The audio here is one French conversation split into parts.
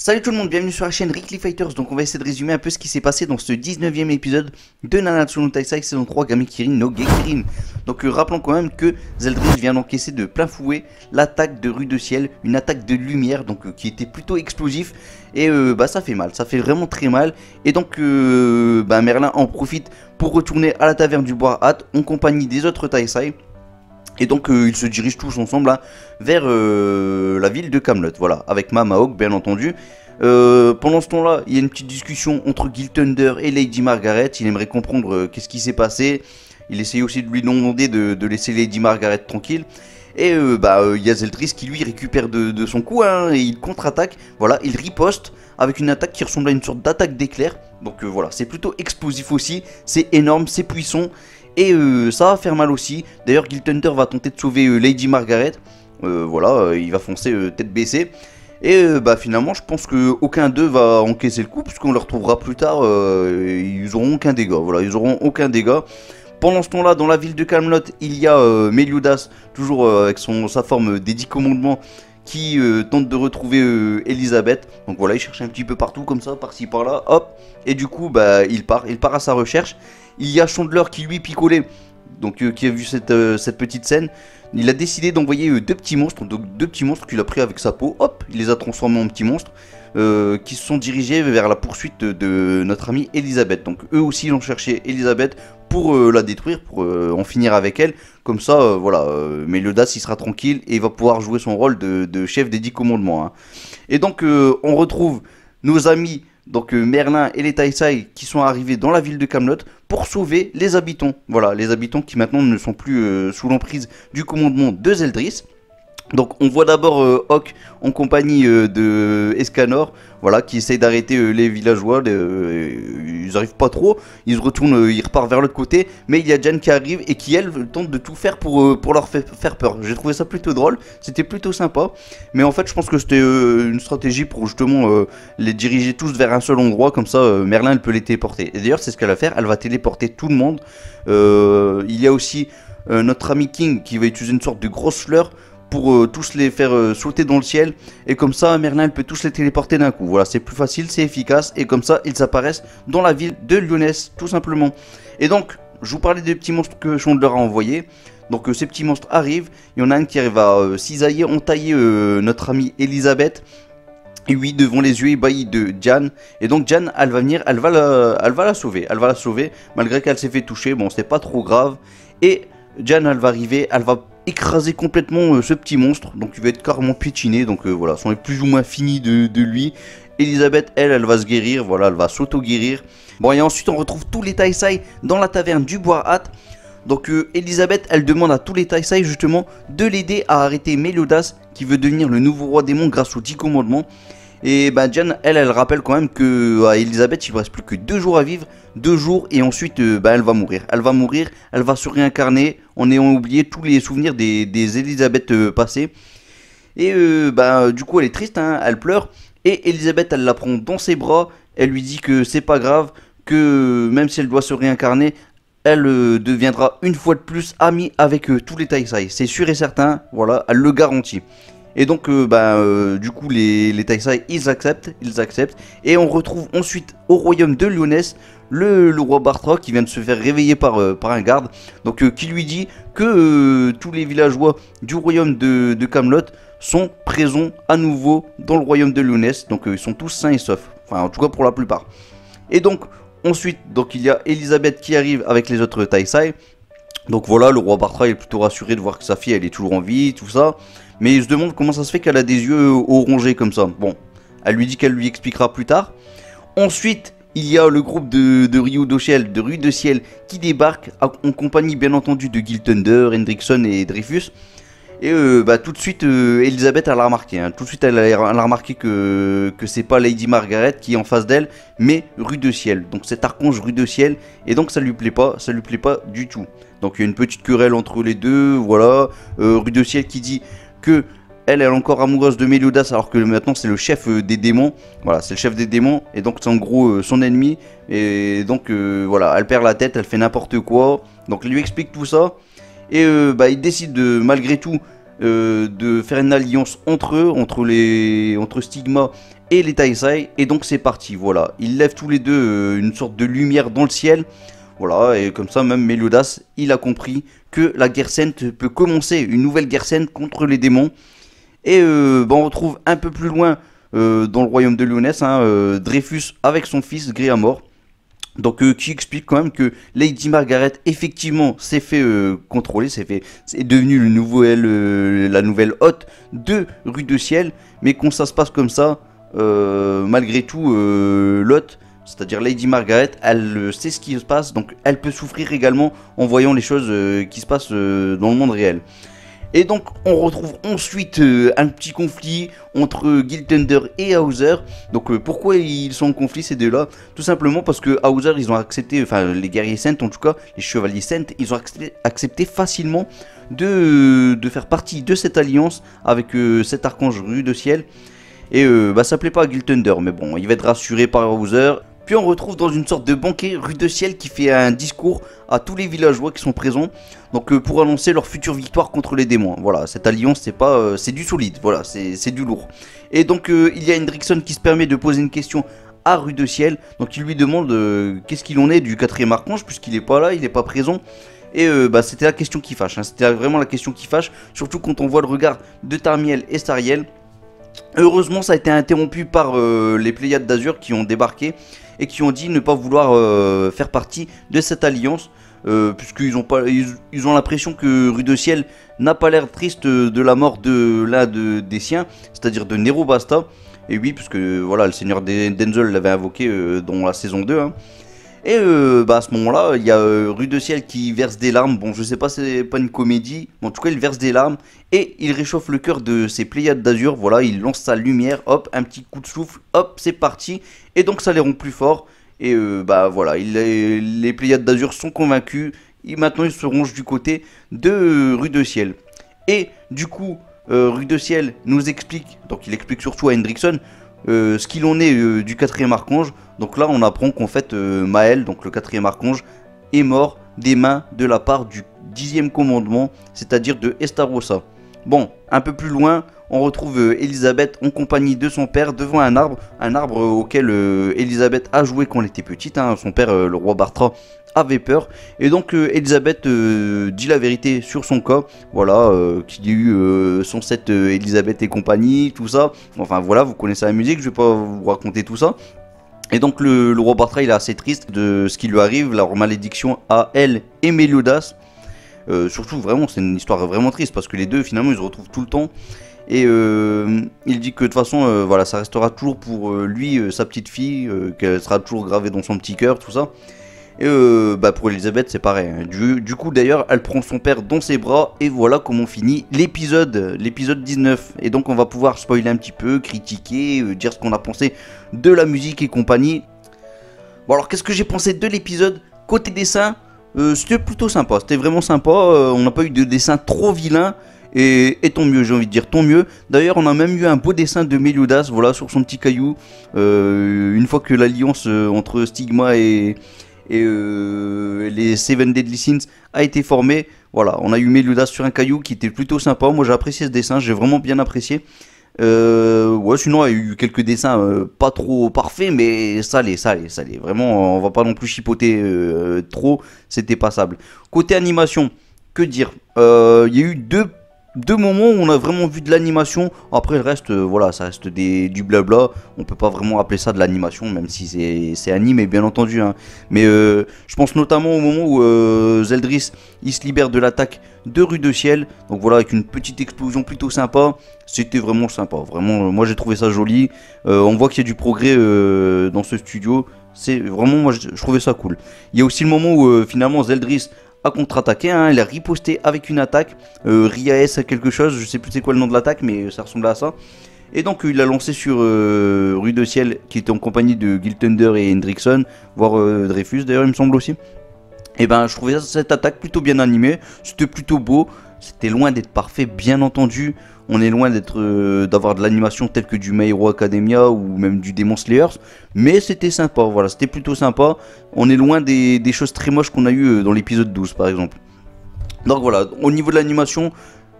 Salut tout le monde, bienvenue sur la chaîne Rickly Fighters. Donc on va essayer de résumer un peu ce qui s'est passé dans ce 19e épisode de Nanatsu no Taisai saison 3 Gamikirin no Gekirin. Donc rappelons quand même que Zeldris vient d'encaisser de plein fouet l'attaque de Rue de Ciel, une attaque de lumière donc qui était plutôt explosif. Et ça fait mal, ça fait vraiment très mal. Et donc Merlin en profite pour retourner à la taverne du Bois Hat en compagnie des autres Taisai. Et donc ils se dirigent tous ensemble là, vers la ville de Camelot, voilà, avec Mamaok bien entendu. Pendant ce temps-là, il y a une petite discussion entre Gil Thunder et Lady Margaret. Il aimerait comprendre qu'est-ce qui s'est passé. Il essaye aussi de lui demander de laisser Lady Margaret tranquille. Et il y a Zeldris qui lui récupère de son coup hein, et il contre-attaque. Voilà, il riposte avec une attaque qui ressemble à une sorte d'attaque d'éclair. Donc voilà, c'est plutôt explosif aussi, c'est énorme, c'est puissant. Et ça va faire mal aussi. D'ailleurs, Gil Thunder va tenter de sauver Lady Margaret. Il va foncer tête baissée. Et finalement, je pense qu'aucun d'eux va encaisser le coup, puisqu'on le retrouvera plus tard. Ils auront aucun dégât. Voilà, ils auront aucun dégât. Pendant ce temps-là, dans la ville de Camelot, il y a Meliodas, toujours avec sa forme des 10 commandements, qui tente de retrouver Elisabeth. Donc voilà, il cherche un petit peu partout, comme ça, par-ci, par-là, hop. Et du coup, il part à sa recherche. Il y a Chandler qui lui picolait, donc qui a vu cette petite scène. Il a décidé d'envoyer deux petits monstres, donc deux petits monstres qu'il a pris avec sa peau. Hop, il les a transformés en petits monstres, qui se sont dirigés vers la poursuite de notre amie Elisabeth. Donc eux aussi ils ont cherché Elisabeth pour la détruire, pour en finir avec elle. Comme ça, Meliodas il sera tranquille et il va pouvoir jouer son rôle de chef des 10 commandements. Hein. Et donc on retrouve nos amis. Donc Merlin et les Taisai qui sont arrivés dans la ville de Camelot pour sauver les habitants. Voilà, les habitants qui maintenant ne sont plus sous l'emprise du commandement de Zeldris. Donc on voit d'abord Hawk en compagnie de Escanor, voilà, qui essaye d'arrêter les villageois, ils arrivent pas trop, ils se retournent, ils repartent vers l'autre côté, mais il y a Jan qui arrive et qui elle tente de tout faire pour leur faire peur. J'ai trouvé ça plutôt drôle, c'était plutôt sympa, mais en fait je pense que c'était une stratégie pour justement les diriger tous vers un seul endroit, comme ça Merlin elle peut les téléporter. Et d'ailleurs c'est ce qu'elle va faire, elle va téléporter tout le monde. Il y a aussi notre ami King qui va utiliser une sorte de grosse fleur pour tous les faire sauter dans le ciel. Et comme ça Merlin elle peut tous les téléporter d'un coup. Voilà, c'est plus facile, c'est efficace. Et comme ça ils apparaissent dans la ville de Lyonesse tout simplement. Et donc je vous parlais des petits monstres que Chandler a envoyés. Donc ces petits monstres arrivent. Il y en a un qui arrive à cisailler, entailler notre amie Elisabeth. Et oui, devant les yeux ébahis de Jan. Et donc Jan, elle va venir, elle va la sauver. Elle va la sauver, malgré qu'elle s'est fait toucher. Bon, c'est pas trop grave. Et Jan, elle va arriver, elle va écraser complètement ce petit monstre. Donc il va être carrément piétiné. Donc voilà, c'en est plus ou moins fini de lui. Elisabeth, elle va se guérir. Voilà, elle va s'auto-guérir. Bon, et ensuite on retrouve tous les Taisai dans la taverne du Bois Hat. Donc Elisabeth, elle demande à tous les Taisai justement de l'aider à arrêter Meliodas, qui veut devenir le nouveau roi démon grâce aux 10 commandements. Et Jan, elle rappelle quand même que à Elisabeth, il ne reste plus que 2 jours à vivre. 2 jours et ensuite elle va mourir. Elle va mourir, elle va se réincarner en ayant oublié tous les souvenirs des Elisabeth passées. Et du coup elle est triste, hein, elle pleure. Et Elisabeth, elle la prend dans ses bras. Elle lui dit que c'est pas grave, que même si elle doit se réincarner, elle deviendra une fois de plus amie avec tous les Taisai. C'est sûr et certain, voilà, elle le garantit. Et donc du coup les Taisai ils acceptent. Et on retrouve ensuite au royaume de Lyonesse le roi Bartra qui vient de se faire réveiller par un garde. Donc qui lui dit que tous les villageois du royaume de Camelot sont présents à nouveau dans le royaume de Lyonesse. Donc ils sont tous sains et saufs. Enfin en tout cas pour la plupart. Et donc ensuite il y a Elisabeth qui arrive avec les autres Taisai. Donc voilà, le roi Bartra est plutôt rassuré de voir que sa fille elle est toujours en vie, tout ça. Mais il se demande comment ça se fait qu'elle a des yeux orangés comme ça. Bon, elle lui dit qu'elle lui expliquera plus tard. Ensuite, il y a le groupe de Rue de Ciel qui débarque en compagnie bien entendu de Gil Thunder, Hendrickson et Dreyfus. Et tout de suite, Elisabeth elle a remarqué. Hein. Tout de suite, elle a remarqué que c'est pas Lady Margaret qui est en face d'elle, mais Rue de Ciel. Donc cet archange Rue de Ciel. Et donc ça lui plaît pas du tout. Donc il y a une petite querelle entre les deux. Voilà, Rue de Ciel qui dit que elle est encore amoureuse de Meliodas alors que maintenant c'est le chef des démons. Voilà, c'est le chef des démons et donc c'est en gros son ennemi. Et donc voilà, elle perd la tête, elle fait n'importe quoi. Donc elle lui explique tout ça. Et il décide de malgré tout de faire une alliance entre eux, entre Stigma et les Taisai, et donc c'est parti, voilà. Ils lèvent tous les deux une sorte de lumière dans le ciel, voilà, et comme ça même Meliodas, il a compris que la guerre sainte peut commencer, une nouvelle guerre sainte contre les démons. Et on retrouve un peu plus loin dans le royaume de Lyonesse, Dreyfus avec son fils Gréamor. Donc qui explique quand même que Lady Margaret effectivement s'est fait contrôler, c'est devenu la nouvelle hôte de Rue de Ciel, mais quand ça se passe comme ça, malgré tout l'hôte, c'est-à-dire Lady Margaret, elle sait ce qui se passe, donc elle peut souffrir également en voyant les choses qui se passent dans le monde réel. Et donc on retrouve ensuite un petit conflit entre Giltender et Hauser. Donc pourquoi ils sont en conflit ces deux là? Tout simplement parce que Hauser, ils ont accepté, enfin les guerriers saints en tout cas, les chevaliers saints, ils ont accepté facilement de faire partie de cette alliance avec cet archange Rue de Ciel. Et ça plaît pas à Giltender, mais bon, il va être rassuré par Hauser. Puis on retrouve dans une sorte de banquet Rue de Ciel qui fait un discours à tous les villageois qui sont présents, donc pour annoncer leur future victoire contre les démons. Voilà, cette alliance c'est du solide, voilà, c'est du lourd. Et donc il y a Hendrickson qui se permet de poser une question à Rue de Ciel, donc il lui demande qu'est-ce qu'il en est du 4e archange puisqu'il est pas là, il est pas présent. Et c'était la question qui fâche, c'était vraiment la question qui fâche, surtout quand on voit le regard de Tarmiel et Stariel. Heureusement ça a été interrompu par les Pléiades d'Azur qui ont débarqué et qui ont dit ne pas vouloir faire partie de cette alliance, puisqu'ils ont l'impression que Rue de Ciel n'a pas l'air triste de la mort de l'un des siens, c'est-à-dire de Nero Basta. Et oui, puisque voilà, le seigneur Denzel l'avait invoqué dans la saison 2. Et à ce moment-là, il y a Rue de Ciel qui verse des larmes. Bon, je sais pas, c'est pas une comédie, mais en tout cas, il verse des larmes et il réchauffe le cœur de ses Pléiades d'Azur. Voilà, il lance sa lumière, hop, un petit coup de souffle, hop, c'est parti. Et donc, ça les rend plus forts. Et voilà, les Pléiades d'Azur sont convaincus. Et maintenant, ils se rangent du côté de Rue de Ciel. Et du coup, Rue de Ciel nous explique, donc il explique surtout à Hendrickson, ce qu'il en est du 4e archange. Donc là on apprend qu'en fait Maël, donc le 4e archange, est mort des mains de la part du 10e commandement, c'est-à-dire de Estarossa. Bon, un peu plus loin, on retrouve Elisabeth en compagnie de son père devant un arbre auquel Elisabeth a joué quand elle était petite. Son père, le roi Bartra, avait peur. Et donc Elisabeth dit la vérité sur son cas. Voilà, qu'il y a eu son set Elisabeth et compagnie, tout ça. Enfin voilà, vous connaissez la musique, je vais pas vous raconter tout ça. Et donc le roi Bartra, il est assez triste de ce qui lui arrive, leur malédiction à elle et Meliodas. Surtout vraiment, c'est une histoire vraiment triste parce que les deux finalement ils se retrouvent tout le temps. Et il dit que de toute façon voilà, ça restera toujours pour lui sa petite fille, qu'elle sera toujours gravée dans son petit cœur, tout ça. Et pour Elisabeth c'est pareil. Du coup d'ailleurs elle prend son père dans ses bras et voilà comment finit l'épisode 19. Et donc on va pouvoir spoiler un petit peu, critiquer, dire ce qu'on a pensé de la musique et compagnie. Bon alors qu'est-ce que j'ai pensé de l'épisode? Côté dessin, c'était plutôt sympa, c'était vraiment sympa, on n'a pas eu de dessin trop vilain. Et tant mieux, j'ai envie de dire tant mieux. D'ailleurs on a même eu un beau dessin de Meliodas, voilà, sur son petit caillou. Une fois que l'alliance entre Stigma et les Seven Deadly Sins a été formée, voilà, on a eu Meliodas sur un caillou qui était plutôt sympa. Moi j'ai apprécié ce dessin, j'ai vraiment bien apprécié. Ouais, sinon il y a eu quelques dessins pas trop parfaits, mais ça allait. Vraiment, on va pas non plus chipoter trop, c'était passable. Côté animation, que dire, il y a eu deux moments où on a vraiment vu de l'animation. Après le reste, voilà, ça reste du blabla. On peut pas vraiment appeler ça de l'animation, même si c'est animé bien entendu. Mais je pense notamment au moment où Zeldris il se libère de l'attaque de Rue de Ciel. Donc voilà, avec une petite explosion plutôt sympa. C'était vraiment sympa. Vraiment, moi j'ai trouvé ça joli. On voit qu'il y a du progrès dans ce studio. C'est vraiment, moi je trouvais ça cool. Il y a aussi le moment où finalement Zeldris a contre-attaqué, il a riposté avec une attaque, Riaes a quelque chose, je sais plus c'est quoi le nom de l'attaque mais ça ressemblait à ça. Et donc il a lancé sur Rue de Ciel qui était en compagnie de Giltender et Hendrickson, voire Dreyfus d'ailleurs il me semble aussi. Et je trouvais cette attaque plutôt bien animée, c'était plutôt beau, c'était loin d'être parfait bien entendu. On est loin d'avoir de l'animation telle que du My Hero Academia ou même du Demon Slayers. Mais c'était sympa, voilà, c'était plutôt sympa. On est loin des choses très moches qu'on a eu dans l'épisode 12 par exemple. Donc voilà, au niveau de l'animation,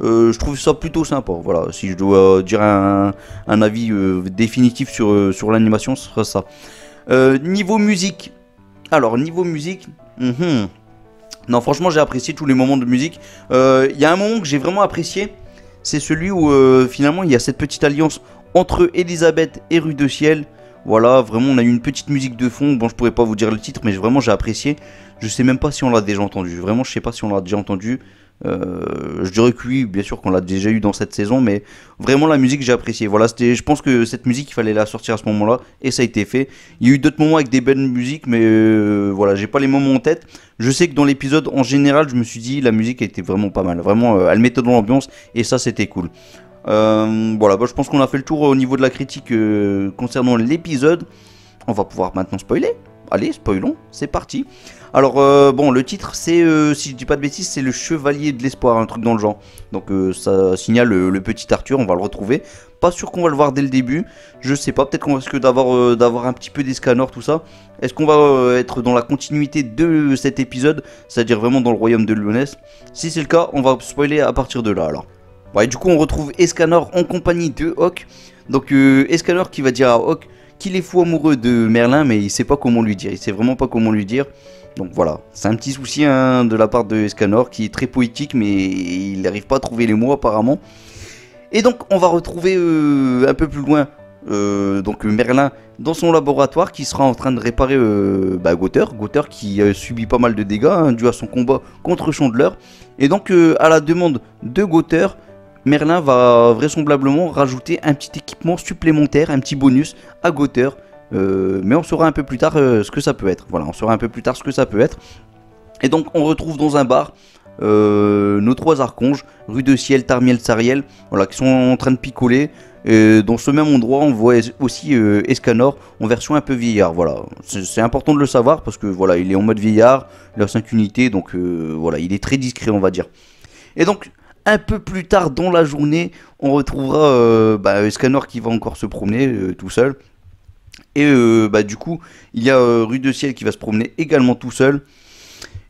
je trouve ça plutôt sympa. Voilà, si je dois dire un avis définitif sur l'animation, ce sera ça. Niveau musique, alors niveau musique, non franchement j'ai apprécié tous les moments de musique. Il y a un moment que j'ai vraiment apprécié, c'est celui où finalement il y a cette petite alliance entre Elisabeth et Rue de Ciel. Voilà, vraiment on a eu une petite musique de fond. Bon, je pourrais pas vous dire le titre, mais vraiment j'ai apprécié. Je sais même pas si on l'a déjà entendu. Vraiment, je sais pas si on l'a déjà entendu. Je dirais que oui, bien sûr qu'on l'a déjà eu dans cette saison, mais vraiment la musique j'ai apprécié. Voilà, je pense que cette musique il fallait la sortir à ce moment-là et ça a été fait. Il y a eu d'autres moments avec des belles musiques, mais voilà, j'ai pas les moments en tête. Je sais que dans l'épisode en général, je me suis dit la musique était vraiment pas mal. Vraiment, elle mettait dans l'ambiance et ça c'était cool. Voilà, je pense qu'on a fait le tour au niveau de la critique concernant l'épisode. On va pouvoir maintenant spoiler. Allez, spoilons, c'est parti. Alors, bon, le titre, c'est, si je dis pas de bêtises, c'est le Chevalier de l'Espoir, un truc dans le genre. Donc, ça signale le petit Arthur, on va le retrouver. Pas sûr qu'on va le voir dès le début. Je sais pas, peut-être qu'on risque d'avoir un petit peu d'Escanor, tout ça. Est-ce qu'on va être dans la continuité de cet épisode, c'est-à-dire vraiment dans le royaume de Lyonesse? Si c'est le cas, on va spoiler à partir de là, alors. Ouais, du coup, on retrouve Escanor en compagnie de Hawk. Donc, Escanor qui va dire à Hawk qu'il est fou amoureux de Merlin, mais il sait pas comment lui dire. Il sait vraiment pas comment lui dire. Donc voilà, c'est un petit souci de la part de Escanor qui est très poétique, mais il n'arrive pas à trouver les mots apparemment. Et donc, on va retrouver un peu plus loin donc Merlin dans son laboratoire qui sera en train de réparer Gunther. Gunther qui subit pas mal de dégâts dû à son combat contre Chandler. Et donc, à la demande de Gunther, Merlin va vraisemblablement rajouter un petit équipement supplémentaire, un petit bonus à Gunther. Mais on saura un peu plus tard ce que ça peut être. Voilà, on saura un peu plus tard ce que ça peut être. Et donc on retrouve dans un bar nos trois archanges, Rue de Ciel, Tarmiel, Sariel, voilà, qui sont en train de picoler. Dans ce même endroit, on voit aussi Escanor en version un peu vieillard. Voilà, c'est important de le savoir parce que voilà, il est en mode vieillard, il a 5 unités, donc voilà, il est très discret, on va dire. Et donc un peu plus tard dans la journée, on retrouvera Escanor qui va encore se promener tout seul. Et du coup, il y a Rue de Ciel qui va se promener également tout seul.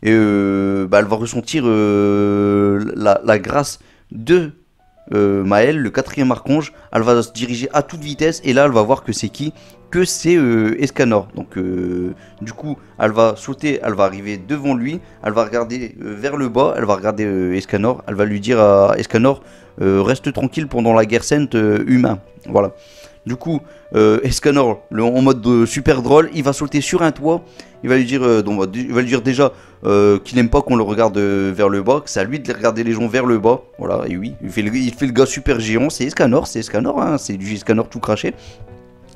Et elle va ressentir la grâce de Maël, le quatrième archange. Elle va se diriger à toute vitesse. Et là, elle va voir que c'est qui? Que c'est Escanor. Donc, du coup, elle va sauter. Elle va arriver devant lui. Elle va regarder vers le bas. Elle va regarder Escanor. Elle va lui dire à Escanor reste tranquille pendant la guerre sainte humain. Voilà. Du coup, Escanor, en mode super drôle, il va sauter sur un toit. Il va lui dire, déjà qu'il n'aime pas qu'on le regarde vers le bas, que c'est à lui de regarder les gens vers le bas. Voilà, et oui, il fait le gars super géant. C'est Escanor, hein, c'est du Escanor tout craché.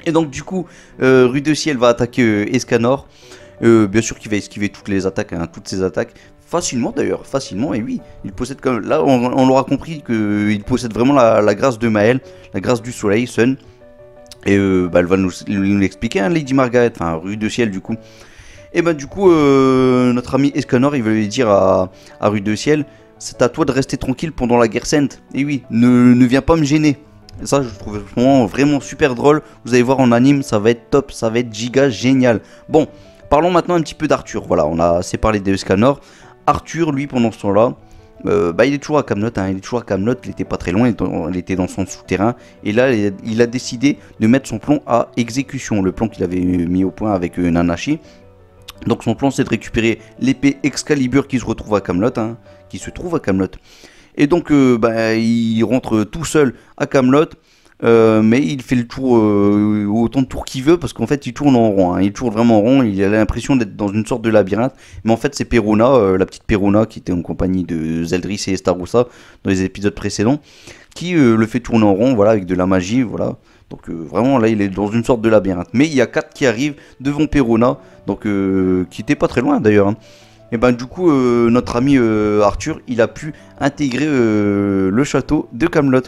Et donc, du coup, Rue de Ciel va attaquer Escanor. Bien sûr qu'il va esquiver toutes les attaques, toutes ses attaques. Facilement d'ailleurs, facilement, et oui, il possède quand même. Là, on l'aura compris qu'il possède vraiment la grâce de Maël, la grâce du soleil, Sun. Et elle va nous l'expliquer, Lady Margaret, enfin Rue de Ciel du coup. Et du coup, notre ami Escanor, il va lui dire à Rue de Ciel, c'est à toi de rester tranquille pendant la guerre sainte. Et oui, ne viens pas me gêner. Et ça, je trouve vraiment super drôle. Vous allez voir en anime, ça va être top, ça va être giga génial. Bon, parlons maintenant un petit peu d'Arthur. Voilà, on a assez parlé d'Escanor. Arthur, lui, pendant ce temps-là, il est toujours à Camelot, il est toujours à Camelot, il était pas très loin, il était dans son souterrain. Et là, il a décidé de mettre son plan à exécution, le plan qu'il avait mis au point avec Nanashi. Donc son plan, c'est de récupérer l'épée Excalibur qui se retrouve à Camelot, qui se trouve à Camelot. Et donc, il rentre tout seul à Camelot. Mais il fait le tour autant de tours qu'il veut parce qu'en fait il tourne en rond, il tourne vraiment en rond, il a l'impression d'être dans une sorte de labyrinthe, mais en fait c'est Perona, la petite Perona qui était en compagnie de Zeldris et Estaroussa dans les épisodes précédents, qui le fait tourner en rond, voilà, avec de la magie, voilà. Donc vraiment là il est dans une sorte de labyrinthe, mais il y a 4 qui arrivent devant Perona, donc qui était pas très loin d'ailleurs. Et du coup notre ami Arthur, il a pu intégrer le château de Camelot.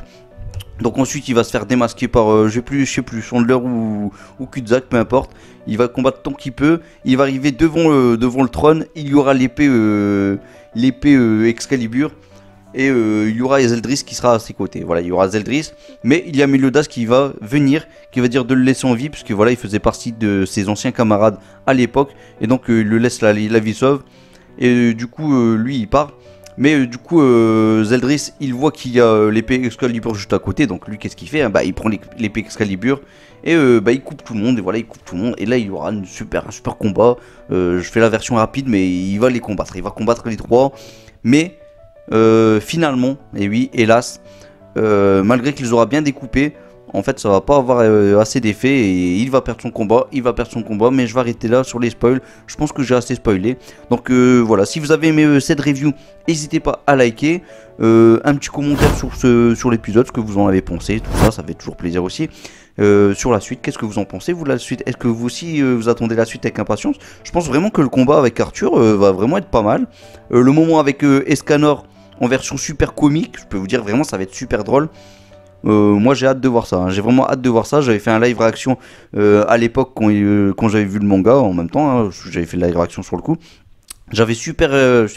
Donc ensuite il va se faire démasquer par je sais plus Chandler ou Kuzak, peu importe. Il va combattre tant qu'il peut. Il va arriver devant le trône. Il y aura l'épée Excalibur. Et il y aura Zeldris qui sera à ses côtés. Voilà, il y aura Zeldris. Mais il y a Meliodas qui va venir, qui va dire de le laisser en vie, puisque voilà, il faisait partie de ses anciens camarades à l'époque. Et donc il le laisse la vie sauve. Et du coup lui il part. Mais du coup, Zeldris, il voit qu'il y a l'épée Excalibur juste à côté. Donc lui, qu'est-ce qu'il fait, hein? Bah, il prend l'épée Excalibur et bah, il coupe tout le monde. Et voilà, il coupe tout le monde. Et là, il y aura un super combat. Je fais la version rapide, mais il va les combattre. Il va combattre les trois. Mais finalement, et oui, hélas, malgré qu'il les aura bien découpés, en fait, ça va pas avoir assez d'effet et il va perdre son combat. Mais je vais arrêter là sur les spoils. Je pense que j'ai assez spoilé. Donc voilà, si vous avez aimé cette review, n'hésitez pas à liker. Un petit commentaire sur l'épisode, ce que vous en avez pensé. Tout ça, ça fait toujours plaisir aussi. Sur la suite, qu'est-ce que vous en pensez, vous, de la suite? Est-ce que vous aussi vous attendez la suite avec impatience? Je pense vraiment que le combat avec Arthur va vraiment être pas mal. Le moment avec Escanor en version super comique, je peux vous dire vraiment, ça va être super drôle. Moi j'ai hâte de voir ça, hein. J'ai vraiment hâte de voir ça. J'avais fait un live réaction à l'époque quand j'avais vu le manga en même temps, hein. J'avais fait le live réaction sur le coup. J'avais super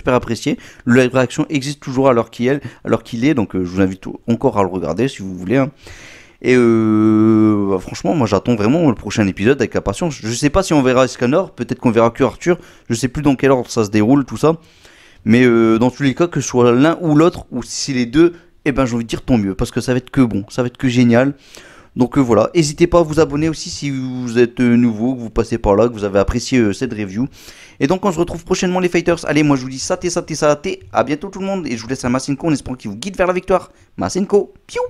apprécié. Le live réaction existe toujours alors qu'il est, donc je vous invite encore à le regarder si vous voulez, hein. Et bah, franchement, moi j'attends vraiment le prochain épisode avec impatience. Je sais pas si on verra Escanor, peut-être qu'on verra que Arthur. Je sais plus dans quel ordre ça se déroule tout ça. Mais dans tous les cas, que ce soit l'un ou l'autre, ou si les deux, eh ben j'ai envie de dire tant mieux, parce que ça va être que bon, ça va être que génial. Donc voilà, n'hésitez pas à vous abonner aussi si vous êtes nouveau, que vous passez par là, que vous avez apprécié cette review. Et donc on se retrouve prochainement les fighters. Allez, moi je vous dis saté, à bientôt tout le monde, et je vous laisse un Masenko en espérant qu'il vous guide vers la victoire. Masenko, piou.